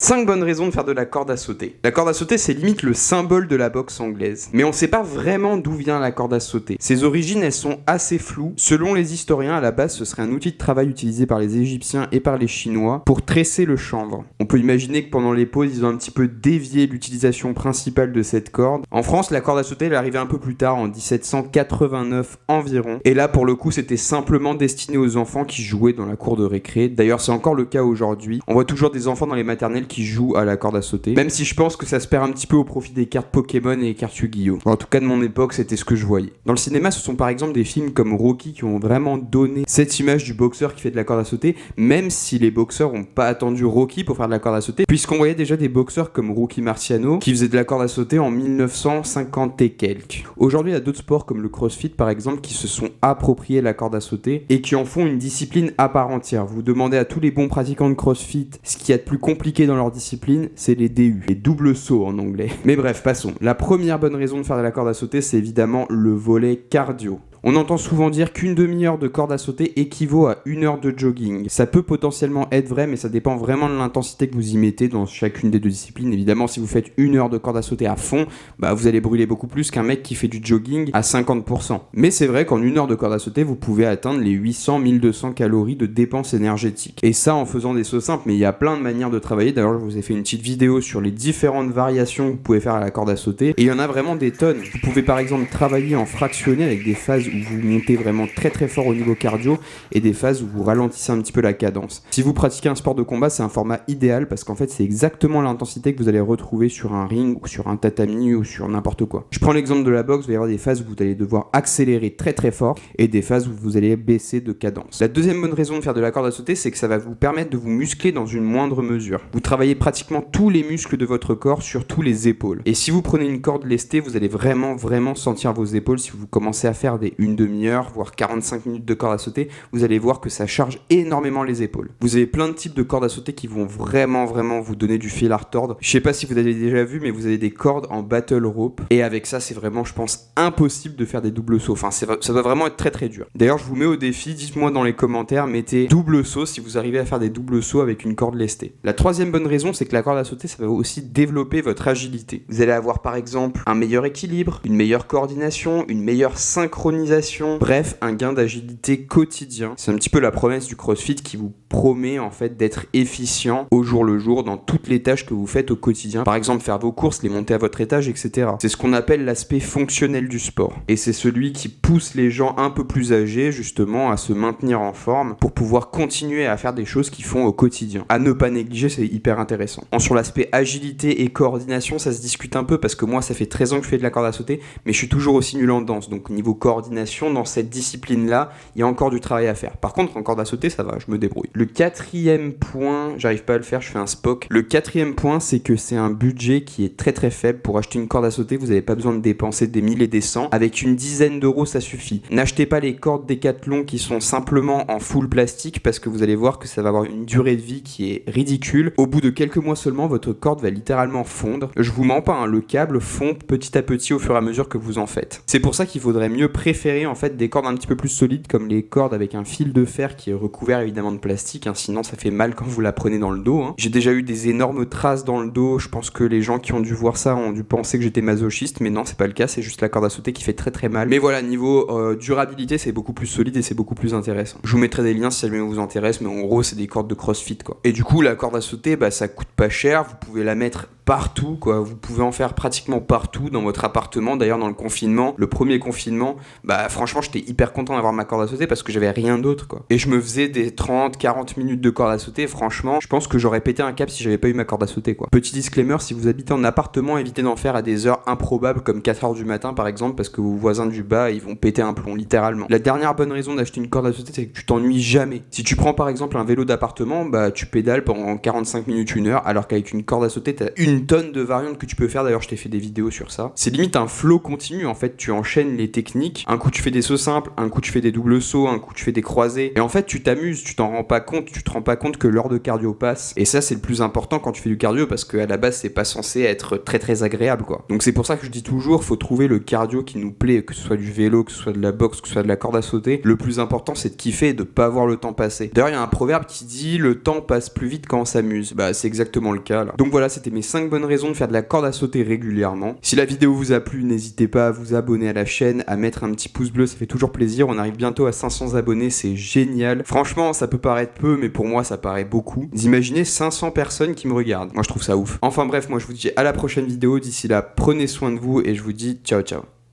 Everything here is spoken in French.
5 bonnes raisons de faire de la corde à sauter. La corde à sauter, c'est limite le symbole de la boxe anglaise. Mais on sait pas vraiment d'où vient la corde à sauter. Ses origines, elles sont assez floues. Selon les historiens, à la base, ce serait un outil de travail utilisé par les Égyptiens et par les Chinois pour tresser le chanvre. On peut imaginer que pendant les pauses, ils ont un petit peu dévié l'utilisation principale de cette corde. En France, la corde à sauter, elle est arrivée un peu plus tard, en 1789 environ. Et là, pour le coup, c'était simplement destiné aux enfants qui jouaient dans la cour de récré. D'ailleurs, c'est encore le cas aujourd'hui. On voit toujours des enfants dans les maternelles qui jouent à la corde à sauter, même si je pense que ça se perd un petit peu au profit des cartes Pokémon et des cartes Yu-Gi-Oh! En tout cas de mon époque, c'était ce que je voyais. Dans le cinéma, ce sont par exemple des films comme Rocky qui ont vraiment donné cette image du boxeur qui fait de la corde à sauter, même si les boxeurs n'ont pas attendu Rocky pour faire de la corde à sauter, puisqu'on voyait déjà des boxeurs comme Rocky Marciano qui faisaient de la corde à sauter en 1950 et quelques. Aujourd'hui, il y a d'autres sports comme le CrossFit par exemple qui se sont appropriés la corde à sauter et qui en font une discipline à part entière. Vous demandez à tous les bons pratiquants de CrossFit ce qu'il y a de plus compliqué dans leur discipline, c'est les DU, les doubles sauts en anglais. Mais bref, passons. La première bonne raison de faire de la corde à sauter, c'est évidemment le volet cardio. On entend souvent dire qu'une demi-heure de corde à sauter équivaut à 1 heure de jogging. Ça peut potentiellement être vrai, mais ça dépend vraiment de l'intensité que vous y mettez dans chacune des deux disciplines. Évidemment, si vous faites 1 heure de corde à sauter à fond, vous allez brûler beaucoup plus qu'un mec qui fait du jogging à 50%. Mais c'est vrai qu'en 1 heure de corde à sauter, vous pouvez atteindre les 800-1200 calories de dépenses énergétiques. Et ça en faisant des sauts simples, mais il y a plein de manières de travailler. D'ailleurs, je vous ai fait une petite vidéo sur les différentes variations que vous pouvez faire à la corde à sauter. Et il y en a vraiment des tonnes. Vous pouvez par exemple travailler en fractionné avec des phases où vous montez vraiment très très fort au niveau cardio et des phases où vous ralentissez un petit peu la cadence. Si vous pratiquez un sport de combat, c'est un format idéal parce qu'en fait c'est exactement l'intensité que vous allez retrouver sur un ring ou sur un tatami ou sur n'importe quoi. Je prends l'exemple de la boxe, il va y avoir des phases où vous allez devoir accélérer très très fort et des phases où vous allez baisser de cadence. La deuxième bonne raison de faire de la corde à sauter, c'est que ça va vous permettre de vous muscler dans une moindre mesure. Vous travaillez pratiquement tous les muscles de votre corps, surtout les épaules. Et si vous prenez une corde lestée, vous allez vraiment sentir vos épaules. Si vous commencez à faire des une demi-heure, voire 45 minutes de corde à sauter, vous allez voir que ça charge énormément les épaules. Vous avez plein de types de cordes à sauter qui vont vraiment vous donner du fil à retordre. Je sais pas si vous avez déjà vu, mais vous avez des cordes en battle rope. Et avec ça, c'est vraiment, je pense, impossible de faire des doubles sauts. Enfin, ça doit vraiment être très très dur. D'ailleurs, je vous mets au défi, dites-moi dans les commentaires, mettez double saut si vous arrivez à faire des doubles sauts avec une corde lestée. La troisième bonne raison, c'est que la corde à sauter, ça va aussi développer votre agilité. Vous allez avoir par exemple un meilleur équilibre, une meilleure coordination, une meilleure synchronisation, bref, un gain d'agilité quotidien. C'est un petit peu la promesse du CrossFit qui vous promet en fait d'être efficient au jour le jour dans toutes les tâches que vous faites au quotidien. Par exemple, faire vos courses, les monter à votre étage, etc. C'est ce qu'on appelle l'aspect fonctionnel du sport. Et c'est celui qui pousse les gens un peu plus âgés justement à se maintenir en forme pour pouvoir continuer à faire des choses qu'ils font au quotidien. À ne pas négliger, c'est hyper intéressant. Sur l'aspect agilité et coordination, ça se discute un peu parce que moi, ça fait 13 ans que je fais de la corde à sauter, mais je suis toujours aussi nul en danse. Donc au niveau coordination, dans cette discipline-là, il y a encore du travail à faire. Par contre, en corde à sauter, ça va, je me débrouille. Le quatrième point, j'arrive pas à le faire, je fais un Spock. Le quatrième point, c'est que c'est un budget qui est très très faible. Pour acheter une corde à sauter, vous n'avez pas besoin de dépenser des 1000 et des 100. Avec une dizaine d'euros, ça suffit. N'achetez pas les cordes Décathlon qui sont simplement en full plastique parce que vous allez voir que ça va avoir une durée de vie qui est ridicule. Au bout de quelques mois seulement, votre corde va littéralement fondre. Je vous mens pas, hein, le câble fond petit à petit au fur et à mesure que vous en faites. C'est pour ça qu'il faudrait mieux préférer en fait des cordes un petit peu plus solides comme les cordes avec un fil de fer qui est recouvert évidemment de plastique, hein, sinon ça fait mal quand vous la prenez dans le dos. Hein. J'ai déjà eu des énormes traces dans le dos, je pense que les gens qui ont dû voir ça ont dû penser que j'étais masochiste, mais non, c'est pas le cas, c'est juste la corde à sauter qui fait très très mal. Mais voilà, niveau durabilité, c'est beaucoup plus solide et c'est beaucoup plus intéressant. Je vous mettrai des liens si ça vous intéresse, mais en gros, c'est des cordes de CrossFit quoi. Et du coup, la corde à sauter, ça coûte pas cher, vous pouvez la mettre partout quoi, vous pouvez en faire pratiquement partout dans votre appartement. D'ailleurs dans le confinement, le premier confinement, franchement j'étais hyper content d'avoir ma corde à sauter parce que j'avais rien d'autre quoi. Et je me faisais des 30-40 minutes de corde à sauter, franchement, je pense que j'aurais pété un câble si j'avais pas eu ma corde à sauter quoi. Petit disclaimer, si vous habitez en appartement, évitez d'en faire à des heures improbables comme 4h du matin par exemple parce que vos voisins du bas, ils vont péter un plomb littéralement. La dernière bonne raison d'acheter une corde à sauter, c'est que tu t'ennuies jamais. Si tu prends par exemple un vélo d'appartement, tu pédales pendant 45 minutes, 1 heure, alors qu'avec une corde à sauter, t'as 1 une tonne de variantes que tu peux faire, d'ailleurs je t'ai fait des vidéos sur ça. C'est limite un flow continu en fait, tu enchaînes les techniques, un coup tu fais des sauts simples, un coup tu fais des doubles sauts, un coup tu fais des croisés, et en fait tu t'amuses, tu t'en rends pas compte, tu te rends pas compte que l'heure de cardio passe, et ça c'est le plus important quand tu fais du cardio, parce qu'à la base c'est pas censé être très très agréable quoi. Donc c'est pour ça que je dis toujours, faut trouver le cardio qui nous plaît, que ce soit du vélo, que ce soit de la boxe, que ce soit de la corde à sauter. Le plus important c'est de kiffer et de pas voir le temps passer. D'ailleurs il y a un proverbe qui dit le temps passe plus vite quand on s'amuse. Bah c'est exactement le cas là. Donc voilà, c'était mes 5 bonnes raisons de faire de la corde à sauter régulièrement. Si la vidéo vous a plu, n'hésitez pas à vous abonner à la chaîne, à mettre un petit pouce bleu, ça fait toujours plaisir. On arrive bientôt à 500 abonnés, c'est génial. Franchement ça peut paraître peu, mais pour moi ça paraît beaucoup. Vous imaginez 500 personnes qui me regardent. Moi je trouve ça ouf. Enfin bref, moi je vous dis à la prochaine vidéo. D'ici là, prenez soin de vous et je vous dis ciao ciao.